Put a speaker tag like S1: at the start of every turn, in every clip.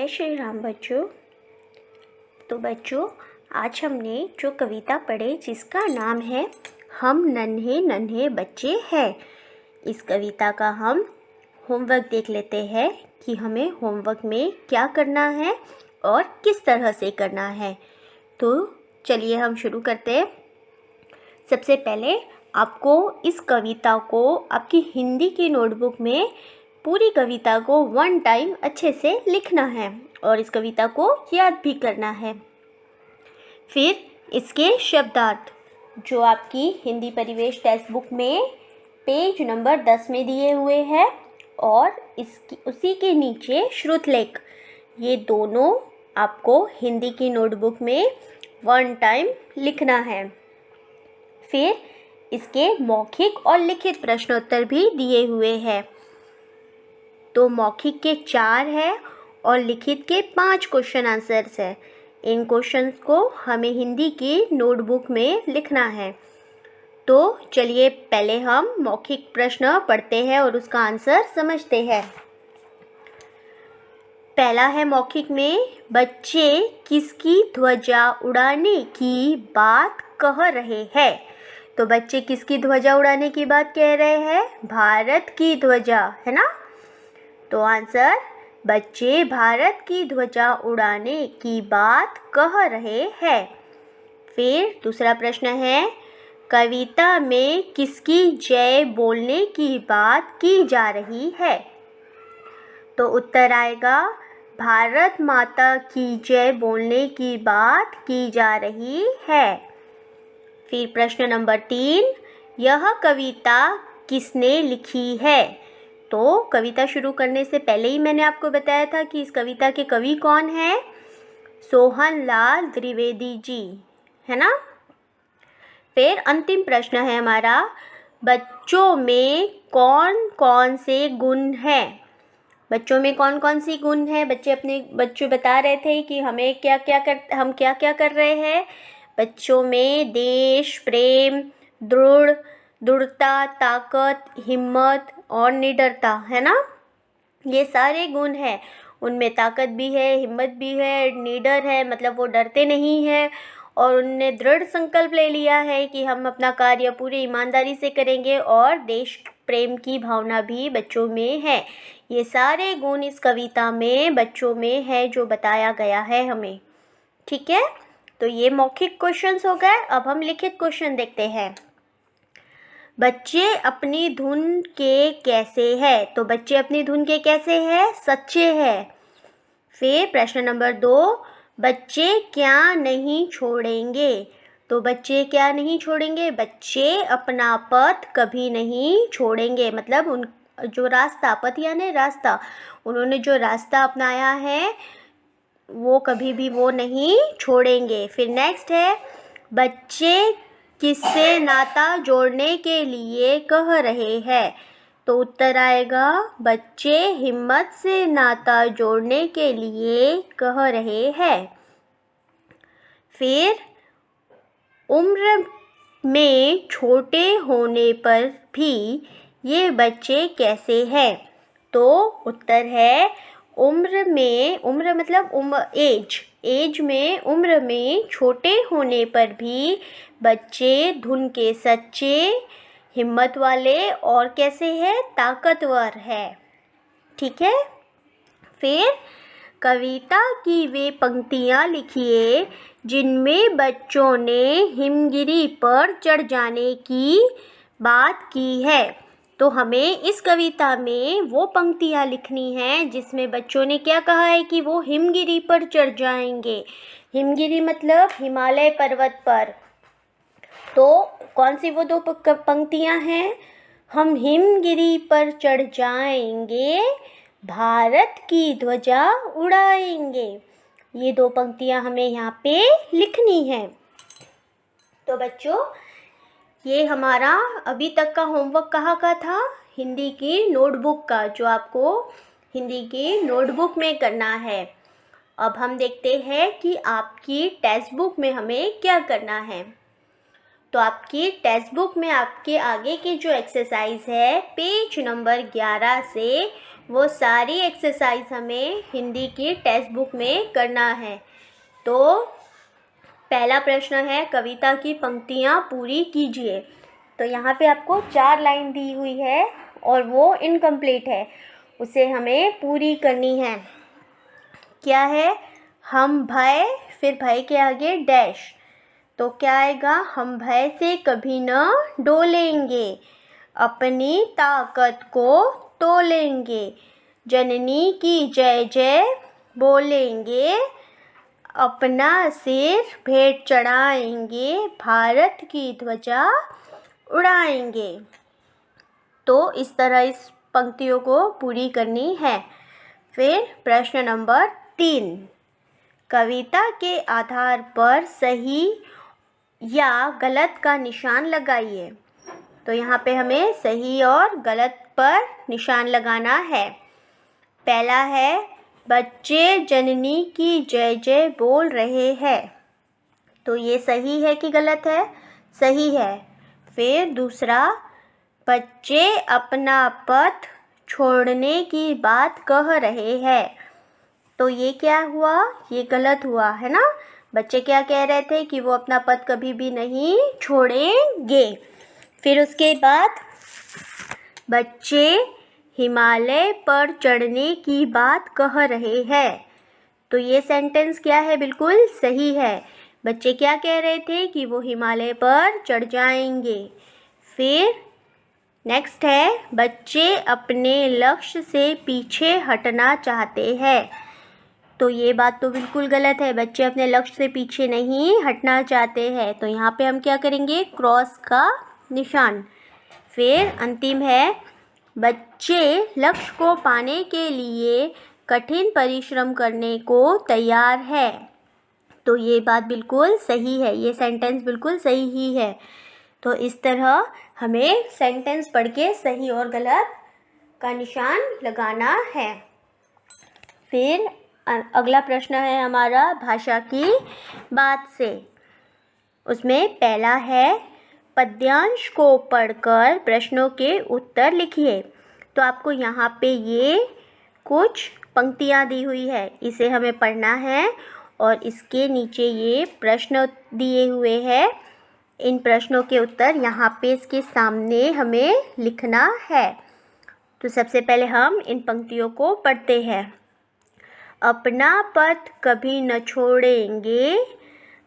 S1: जय श्री राम बच्चों। तो बच्चों, आज हमने जो कविता पढ़ी जिसका नाम है हम नन्हे नन्हे बच्चे हैं, इस कविता का हम होमवर्क देख लेते हैं कि हमें होमवर्क में क्या करना है और किस तरह से करना है। तो चलिए हम शुरू करते हैं। सबसे पहले आपको इस कविता को आपकी हिंदी की नोटबुक में पूरी कविता को 1 टाइम अच्छे से लिखना है और इस कविता को याद भी करना है। फिर इसके शब्दार्थ जो आपकी हिंदी परिवेश टेक्स्ट बुक में पेज नंबर 10 में दिए हुए हैं और उसी के नीचे श्रुतलेख, ये दोनों आपको हिंदी की नोटबुक में 1 टाइम लिखना है। फिर इसके मौखिक और लिखित प्रश्नोत्तर भी दिए हुए हैं। तो मौखिक के 4 है और लिखित के 5 क्वेश्चन आंसर्स है। इन क्वेश्चंस को हमें हिंदी की नोटबुक में लिखना है। तो चलिए पहले हम मौखिक प्रश्न पढ़ते हैं और उसका आंसर समझते हैं। पहला है मौखिक में, बच्चे किसकी ध्वजा उड़ाने की बात कह रहे हैं। तो बच्चे किसकी ध्वजा उड़ाने की बात कह रहे हैं? भारत की ध्वजा, है ना। तो आंसर, बच्चे भारत की ध्वजा उड़ाने की बात कह रहे हैं। फिर दूसरा प्रश्न है, कविता में किसकी जय बोलने की बात की जा रही है। तो उत्तर आएगा, भारत माता की जय बोलने की बात की जा रही है। फिर प्रश्न नंबर 3, यह कविता किसने लिखी है। तो कविता शुरू करने से पहले ही मैंने आपको बताया था कि इस कविता के कवि कौन है, सोहनलाल द्विवेदी जी, है ना। फिर अंतिम प्रश्न है हमारा, बच्चों में कौन कौन से गुण हैं। बच्चों में कौन कौन सी गुण है। बच्चे बता रहे थे कि हम क्या क्या कर रहे हैं। बच्चों में देश प्रेम, दृढ़ता, ताकत, हिम्मत और निडरता, है ना। ये सारे गुण हैं। उनमें ताकत भी है, हिम्मत भी है, निडर है, मतलब वो डरते नहीं है और उनने दृढ़ संकल्प ले लिया है कि हम अपना कार्य पूरी ईमानदारी से करेंगे, और देश प्रेम की भावना भी बच्चों में है। ये सारे गुण इस कविता में बच्चों में है जो बताया गया है हमें। ठीक है, तो ये मौखिक क्वेश्चंस हो गए। अब हम लिखित क्वेश्चन देखते हैं। बच्चे अपनी धुन के कैसे हैं। तो बच्चे अपनी धुन के कैसे हैं? सच्चे हैं। फिर प्रश्न नंबर 2, बच्चे क्या नहीं छोड़ेंगे। तो बच्चे क्या नहीं छोड़ेंगे? बच्चे अपना पथ कभी नहीं छोड़ेंगे, मतलब उन जो रास्ता, पथ यानी रास्ता, उन्होंने जो रास्ता अपनाया है वो कभी भी वो नहीं छोड़ेंगे। फिर नेक्स्ट है, बच्चे किससे नाता जोड़ने के लिए कह रहे हैं। तो उत्तर आएगा, बच्चे हिम्मत से नाता जोड़ने के लिए कह रहे हैं। फिर उम्र में छोटे होने पर भी ये बच्चे कैसे हैं। तो उत्तर है, उम्र मतलब एज में, उम्र में छोटे होने पर भी बच्चे धुन के सच्चे, हिम्मत वाले और कैसे है, ताकतवर है। ठीक है। फिर कविता की वे पंक्तियाँ लिखिए जिनमें बच्चों ने हिमगिरी पर चढ़ जाने की बात की है। तो हमें इस कविता में वो पंक्तियाँ लिखनी हैं जिसमें बच्चों ने क्या कहा है कि वो हिमगिरी पर चढ़ जाएंगे। हिमगिरी मतलब हिमालय पर्वत पर। तो कौन सी वो 2 पंक्तियाँ हैं? हम हिमगिरी पर चढ़ जाएंगे, भारत की ध्वजा उड़ाएंगे। ये 2 पंक्तियाँ हमें यहाँ पे लिखनी है। तो बच्चों, ये हमारा अभी तक का होमवर्क कहाँ का था? हिंदी की नोटबुक का, जो आपको हिंदी की नोटबुक में करना है। अब हम देखते हैं कि आपकी टेक्स्ट बुक में हमें क्या करना है। तो आपकी टेक्स्ट बुक में आपके आगे की जो एक्सरसाइज है पेज नंबर 11 से वो सारी एक्सरसाइज हमें हिंदी की टेक्स्ट बुक में करना है। तो पहला प्रश्न है, कविता की पंक्तियाँ पूरी कीजिए। तो यहाँ पे आपको 4 लाइन दी हुई है और वो इनकम्प्लीट है, उसे हमें पूरी करनी है। क्या है? हम भय, फिर भय के आगे डैश, तो क्या आएगा? हम भय से कभी न डोलेंगे, अपनी ताकत को तोलेंगे, जननी की जय जय बोलेंगे, अपना सिर भेंट चढ़ाएंगे, भारत की ध्वजा उड़ाएंगे। तो इस तरह इस पंक्तियों को पूरी करनी है। फिर प्रश्न नंबर 3, कविता के आधार पर सही या गलत का निशान लगाइए। तो यहाँ पे हमें सही और गलत पर निशान लगाना है। पहला है, बच्चे जननी की जय जय बोल रहे हैं। तो ये सही है कि गलत है? सही है। फिर दूसरा, बच्चे अपना पथ छोड़ने की बात कह रहे हैं। तो ये क्या हुआ? ये गलत हुआ है ना। बच्चे क्या कह रहे थे कि वो अपना पथ कभी भी नहीं छोड़ेंगे। फिर उसके बाद, बच्चे हिमालय पर चढ़ने की बात कह रहे हैं। तो ये सेंटेंस क्या है? बिल्कुल सही है। बच्चे क्या कह रहे थे कि वो हिमालय पर चढ़ जाएंगे। फिर नेक्स्ट है, बच्चे अपने लक्ष्य से पीछे हटना चाहते हैं। तो ये बात तो बिल्कुल गलत है, बच्चे अपने लक्ष्य से पीछे नहीं हटना चाहते हैं। तो यहाँ पे हम क्या करेंगे? क्रॉस का निशान। फिर अंतिम है, बच्चे लक्ष्य को पाने के लिए कठिन परिश्रम करने को तैयार है। तो ये बात बिल्कुल सही है, ये सेंटेंस बिल्कुल सही ही है। तो इस तरह हमें सेंटेंस पढ़ के सही और गलत का निशान लगाना है। फिर अगला प्रश्न है हमारा भाषा की बात से। उसमें पहला है, पद्यांश को पढ़कर प्रश्नों के उत्तर लिखिए। तो आपको यहाँ पे ये कुछ पंक्तियाँ दी हुई है, इसे हमें पढ़ना है और इसके नीचे ये प्रश्न दिए हुए हैं। इन प्रश्नों के उत्तर यहाँ पे इसके सामने हमें लिखना है। तो सबसे पहले हम इन पंक्तियों को पढ़ते हैं। अपना पथ कभी न छोड़ेंगे,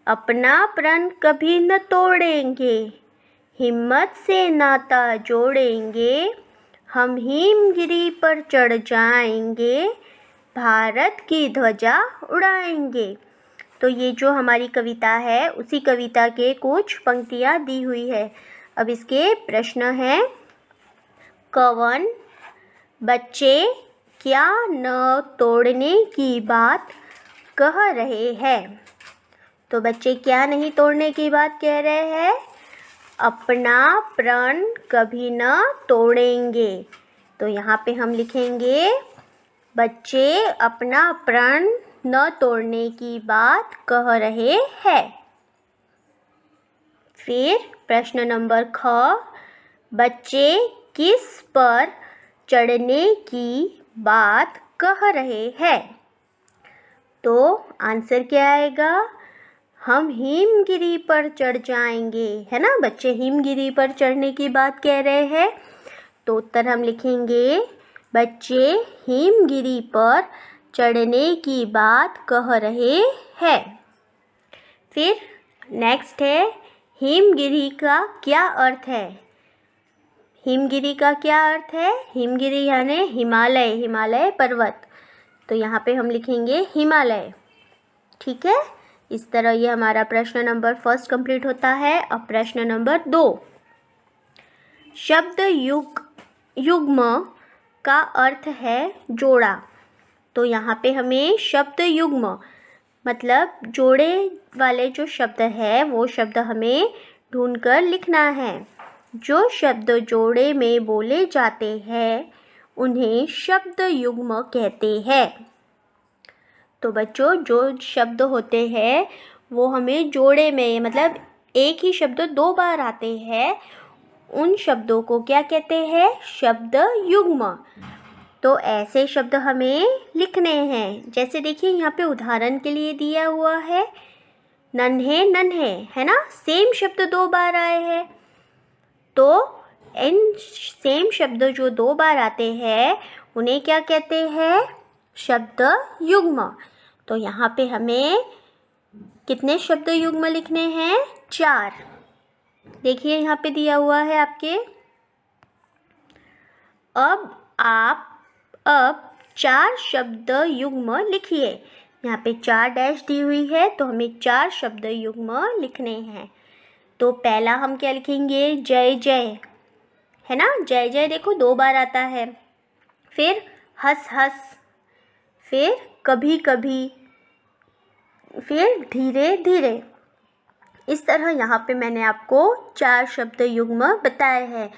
S1: अपना प्रण कभी न तोड़ेंगे, हिम्मत से नाता जोड़ेंगे, हम हिमगिरी पर चढ़ जाएंगे, भारत की ध्वजा उड़ाएंगे। तो ये जो हमारी कविता है उसी कविता के कुछ पंक्तियाँ दी हुई है। अब इसके प्रश्न हैं, कवन बच्चे क्या न तोड़ने की बात कह रहे हैं। तो बच्चे क्या नहीं तोड़ने की बात कह रहे हैं? अपना प्रण कभी न तोड़ेंगे। तो यहाँ पे हम लिखेंगे, बच्चे अपना प्रण न तोड़ने की बात कह रहे हैं। फिर प्रश्न नंबर ख, बच्चे किस पर चढ़ने की बात कह रहे हैं। तो आंसर क्या आएगा? हम हिमगिरी पर चढ़ जाएंगे, है ना। बच्चे हिमगिरी पर चढ़ने की बात कह रहे हैं। तो उत्तर हम लिखेंगे, बच्चे हिमगिरी पर चढ़ने की बात कह रहे हैं। फिर नेक्स्ट है, हिमगिरी का क्या अर्थ है। हिमगिरी का क्या अर्थ है? हिमगिरी यानी हिमालय, हिमालय पर्वत। तो यहाँ पे हम लिखेंगे हिमालय। ठीक है, इस तरह ये हमारा प्रश्न नंबर 1 कंप्लीट होता है। अब प्रश्न नंबर 2, शब्द युग्म का अर्थ है जोड़ा। तो यहाँ पे हमें शब्द युग्म मतलब जोड़े वाले जो शब्द है वो शब्द हमें ढूंढकर लिखना है। जो शब्द जोड़े में बोले जाते हैं उन्हें शब्द युग्म कहते हैं। तो बच्चों, जो शब्द होते हैं वो हमें जोड़े में मतलब एक ही शब्द 2 बार आते हैं, उन शब्दों को क्या कहते हैं? शब्द युग्म। तो ऐसे शब्द हमें लिखने हैं। जैसे देखिए यहाँ पे उदाहरण के लिए दिया हुआ है नन्हे नन्हे, है ना, सेम शब्द 2 बार आए हैं। तो इन सेम शब्द जो 2 बार आते हैं उन्हें क्या कहते हैं? शब्द युग्म। तो यहाँ पे हमें कितने शब्द युग्म लिखने हैं? 4। देखिए यहाँ पे दिया हुआ है आपके। अब 4 शब्द युग्म लिखिए। यहाँ पे 4 डैश दी हुई है तो हमें 4 शब्द युग्म लिखने हैं। तो पहला हम क्या लिखेंगे? जय जय, है ना। जय जय देखो 2 बार आता है। फिर हंस हंस, फिर कभी कभी, फिर धीरे धीरे। इस तरह यहाँ पे मैंने आपको 4 शब्द युग्म बताए हैं।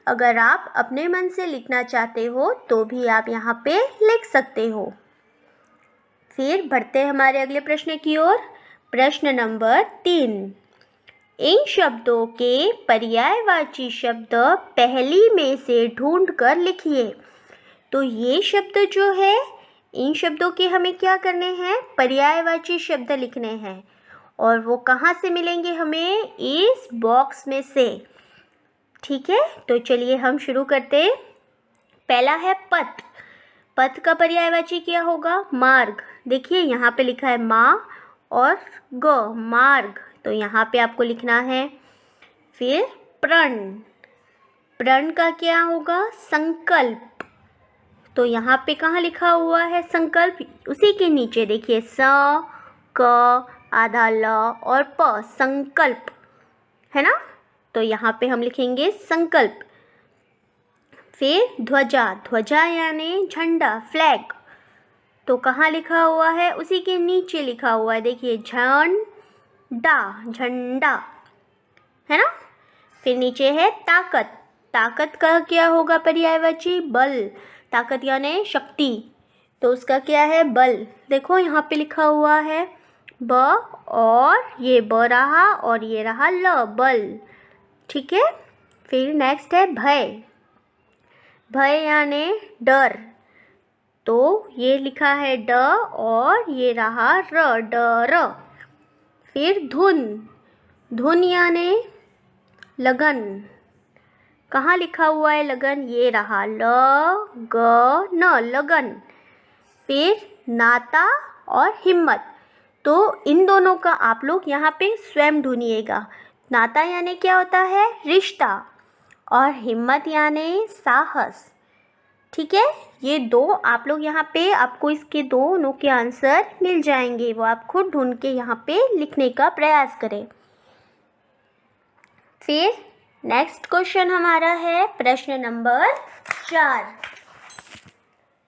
S1: अगर आप अपने मन से लिखना चाहते हो तो भी आप यहाँ पे लिख सकते हो। फिर बढ़ते हैं हमारे अगले प्रश्न की ओर। प्रश्न नंबर 3। इन शब्दों के पर्यायवाची शब्द पहली में से ढूंढ कर लिखिए। तो ये शब्द जो है, इन शब्दों के हमें क्या करने हैं? पर्यायवाची शब्द लिखने हैं। और वो कहाँ से मिलेंगे हमें? इस बॉक्स में से। ठीक है, तो चलिए हम शुरू करते हैं। पहला है पथ। पथ का पर्यायवाची क्या होगा? मार्ग। देखिए यहाँ पे लिखा है माँ और ग, मार्ग, तो यहाँ पे आपको लिखना है। फिर प्रण। प्रण का क्या होगा? संकल्प। तो यहाँ पे कहाँ लिखा हुआ है संकल्प? उसी के नीचे देखिए स, क, आधा ल और प, संकल्प, है ना। तो यहाँ पे हम लिखेंगे संकल्प। फिर ध्वजा। ध्वजा यानी झंडा, फ्लैग। तो कहाँ लिखा हुआ है? उसी के नीचे लिखा हुआ है, देखिए झंडा, झंडा, है ना। फिर नीचे है ताकत। ताकत का क्या होगा पर्यायवाची? बल। ताकत यानी शक्ति, तो उसका क्या है? बल। देखो यहाँ पे लिखा हुआ है ब, और ये ब रहा और ये रहा ल, बल। ठीक है। फिर नेक्स्ट है भय। भय यानी डर, तो ये लिखा है ड और ये रहा र, डर। फिर धुन। धुन यानी लगन। कहाँ लिखा हुआ है लगन? ये रहा ल, ग, न, लगन। फिर नाता और हिम्मत। तो इन दोनों का आप लोग यहाँ पे स्वयं ढूंढिएगा। नाता यानी क्या होता है? रिश्ता। और हिम्मत यानी साहस। ठीक है, ये 2 आप लोग यहाँ पे, आपको इसके दोनों के आंसर मिल जाएंगे। वो आप खुद ढूंढ के यहाँ पे लिखने का प्रयास करें। फिर नेक्स्ट क्वेश्चन हमारा है प्रश्न नंबर 4।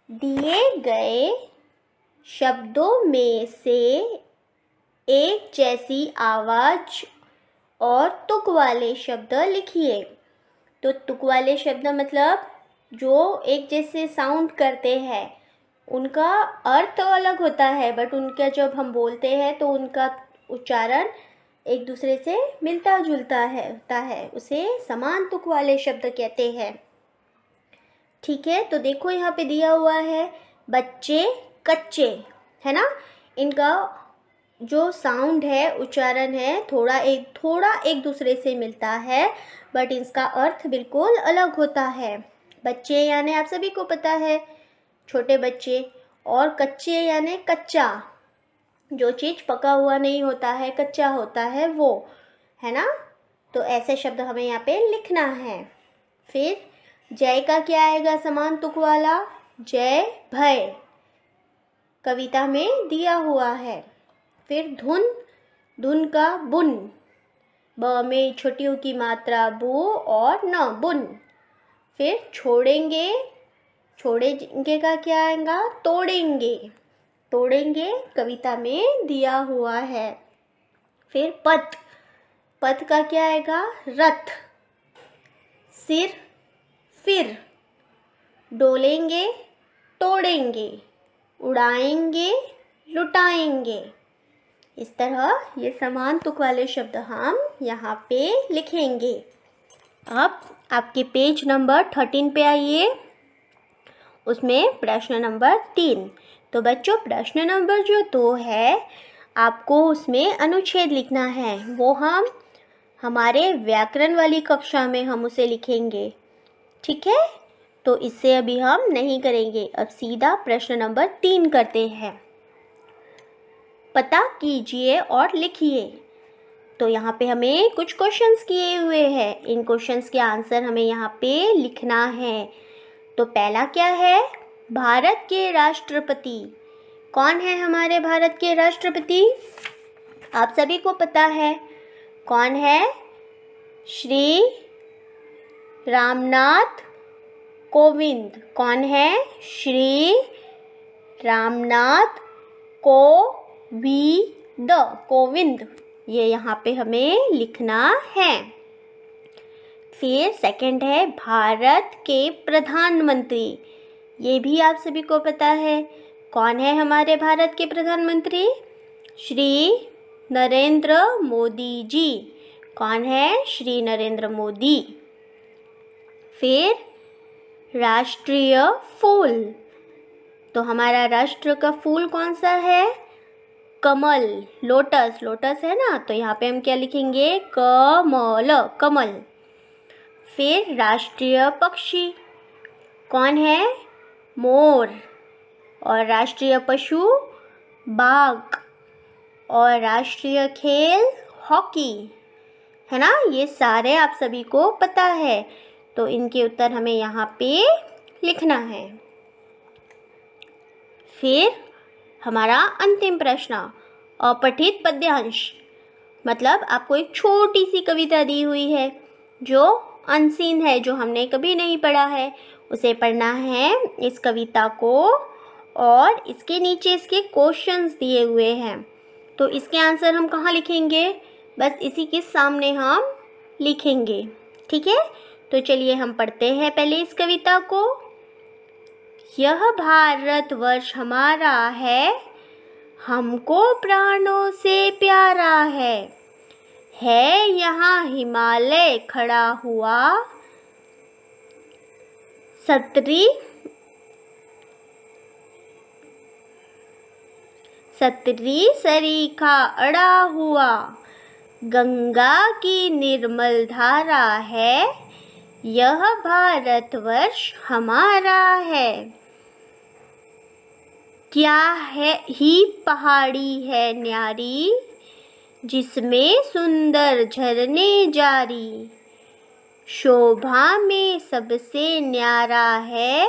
S1: दिए गए शब्दों में से एक जैसी आवाज़ और तुक वाले शब्द लिखिए। तो तुक वाले शब्द मतलब जो एक जैसे साउंड करते हैं, उनका अर्थ अलग होता है, बट उनका जब हम बोलते हैं तो उनका उच्चारण एक दूसरे से मिलता जुलता होता है, उसे समान तुक वाले शब्द कहते हैं। ठीक है, तो देखो यहाँ पे दिया हुआ है बच्चे कच्चे, है ना। इनका जो साउंड है, उच्चारण है, थोड़ा एक दूसरे से मिलता है, बट इसका अर्थ बिल्कुल अलग होता है। बच्चे यानी आप सभी को पता है छोटे बच्चे, और कच्चे यानी कच्चा, जो चीज़ पका हुआ नहीं होता है, कच्चा होता है वो, है ना। तो ऐसे शब्द हमें यहाँ पे लिखना है। फिर जय का क्या आएगा समान तुक वाला? जय भय, कविता में दिया हुआ है। फिर धुन। धुन का बुन, ब में छोटियों की मात्रा बू और न, बुन। फिर छोड़ेंगे। छोड़ेंगे का क्या आएगा? तोड़ेंगे। तोड़ेंगे कविता में दिया हुआ है। फिर पथ। पथ का क्या आएगा? रथ। सिर, फिर। डोलेंगे, तोड़ेंगे, उड़ाएंगे, लुटाएंगे। इस तरह ये समान तुक वाले शब्द हम यहाँ पे लिखेंगे। अब आपके पेज नंबर 13 पे आइए। उसमें प्रश्न नंबर 3। तो बच्चों प्रश्न नंबर जो 2 है आपको उसमें अनुच्छेद लिखना है, वो हम हमारे व्याकरण वाली कक्षा में हम उसे लिखेंगे, ठीक है। तो इससे अभी हम नहीं करेंगे, अब सीधा प्रश्न नंबर 3 करते हैं। पता कीजिए और लिखिए। तो यहाँ पे हमें कुछ क्वेश्चंस किए हुए हैं, इन क्वेश्चंस के आंसर हमें यहाँ पे लिखना है। तो पहला क्या है, भारत के राष्ट्रपति कौन है? हमारे भारत के राष्ट्रपति आप सभी को पता है कौन है? श्री रामनाथ कोविंद। कौन है? श्री रामनाथ कोविंद। ये यहाँ पे हमें लिखना है। फिर सेकंड है भारत के प्रधानमंत्री, ये भी आप सभी को पता है कौन है हमारे भारत के प्रधानमंत्री? श्री नरेंद्र मोदी जी। कौन है? श्री नरेंद्र मोदी। फिर राष्ट्रीय फूल, तो हमारा राष्ट्र का फूल कौन सा है? कमल, लोटस, लोटस है ना, तो यहाँ पे हम क्या लिखेंगे? कमल। फिर राष्ट्रीय पक्षी कौन है? मोर। और राष्ट्रीय पशु बाघ। और राष्ट्रीय खेल हॉकी, है ना। ये सारे आप सभी को पता है, तो इनके उत्तर हमें यहाँ पे लिखना है। फिर हमारा अंतिम प्रश्न, अपठित पद्यांश, मतलब आपको एक छोटी सी कविता दी हुई है जो अनसीन है, जो हमने कभी नहीं पढ़ा है, उसे पढ़ना है इस कविता को, और इसके नीचे इसके क्वेश्चंस दिए हुए हैं। तो इसके आंसर हम कहाँ लिखेंगे? बस इसी के सामने हम लिखेंगे, ठीक है। तो चलिए हम पढ़ते हैं पहले इस कविता को। यह भारतवर्ष हमारा है, हमको प्राणों से प्यारा है यहाँ हिमालय खड़ा हुआ, सतरी सरीखा अड़ा हुआ, गंगा की निर्मल धारा है, यह भारतवर्ष हमारा है। क्या है ही पहाड़ी है न्यारी, जिसमें सुंदर झरने जारी, शोभा में सबसे न्यारा है,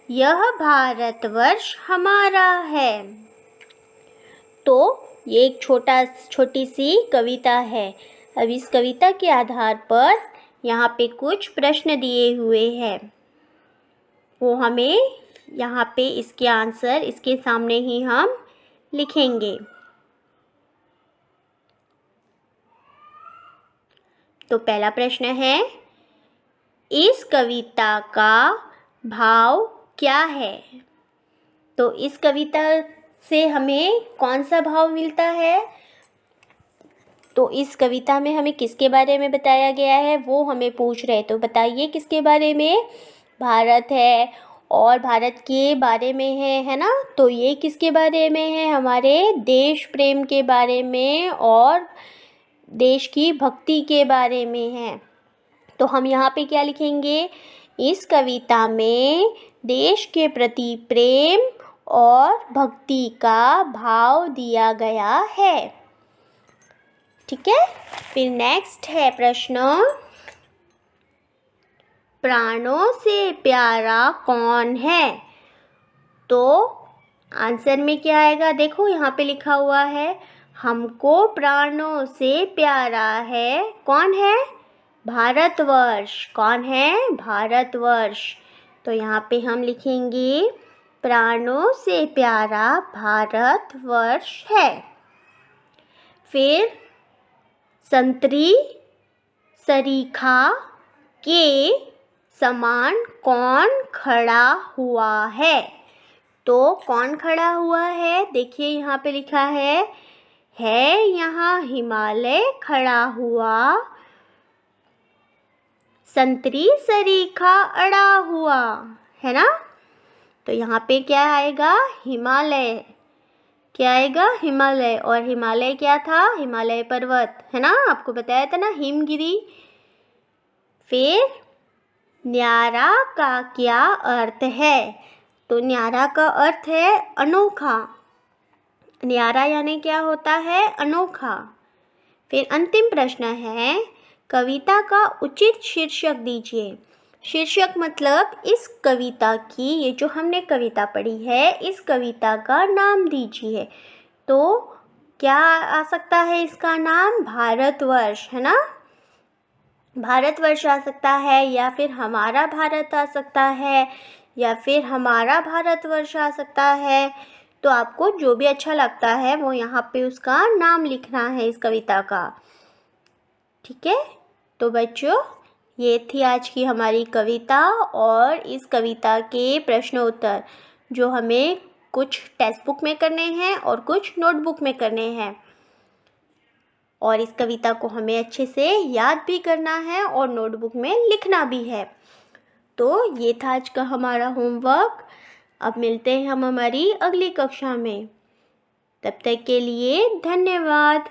S1: यह भारतवर्ष हमारा है। तो ये एक छोटी सी कविता है। अब इस कविता के आधार पर यहाँ पे कुछ प्रश्न दिए हुए हैं, वो हमें यहाँ पे इसके आंसर इसके सामने ही हम लिखेंगे। तो पहला प्रश्न है, इस कविता का भाव क्या है? तो इस कविता से हमें कौन सा भाव मिलता है? तो इस कविता में हमें किसके बारे में बताया गया है वो हमें पूछ रहे, तो बताइए किसके बारे में? भारत है और भारत के बारे में है ना। तो ये किसके बारे में है? हमारे देश प्रेम के बारे में और देश की भक्ति के बारे में है। तो हम यहाँ पे क्या लिखेंगे? इस कविता में देश के प्रति प्रेम और भक्ति का भाव दिया गया है, ठीक है। फिर नेक्स्ट है प्रश्न, प्राणों से प्यारा कौन है? तो आंसर में क्या आएगा? देखो यहाँ पे लिखा हुआ है, हमको प्राणों से प्यारा है, कौन है? भारतवर्ष। कौन है? भारतवर्ष। तो यहाँ पे हम लिखेंगे प्राणों से प्यारा भारतवर्ष है। फिर संतरी सरीखा के समान कौन खड़ा हुआ है? तो कौन खड़ा हुआ है? देखिए यहाँ पे लिखा है यहाँ हिमालय खड़ा हुआ, संतरी सरीखा अड़ा हुआ, है ना। तो यहाँ पे क्या आएगा? हिमालय। क्या आएगा? हिमालय। और हिमालय क्या था? हिमालय पर्वत, है ना, आपको बताया था ना, हिमगिरी। फिर न्यारा का क्या अर्थ है? तो न्यारा का अर्थ है अनोखा। न्यारा यानी क्या होता है? अनोखा। फिर अंतिम प्रश्न है, कविता का उचित शीर्षक दीजिए। शीर्षक मतलब इस कविता की, ये जो हमने कविता पढ़ी है, इस कविता का नाम दीजिए। तो क्या आ सकता है इसका नाम? भारतवर्ष, है ना, भारतवर्ष आ सकता है, या फिर हमारा भारत आ सकता है, या फिर हमारा भारतवर्ष आ सकता है। तो आपको जो भी अच्छा लगता है वो यहाँ पे उसका नाम लिखना है इस कविता का। ठीक है, तो बच्चों ये थी आज की हमारी कविता और इस कविता के प्रश्न उत्तर, जो हमें कुछ टेक्स्ट बुक में करने हैं और कुछ नोटबुक में करने हैं। और इस कविता को हमें अच्छे से याद भी करना है और नोटबुक में लिखना भी है। तो ये था आज का हमारा होमवर्क। अब मिलते हैं हम हमारी अगली कक्षा में। तब तक के लिए धन्यवाद।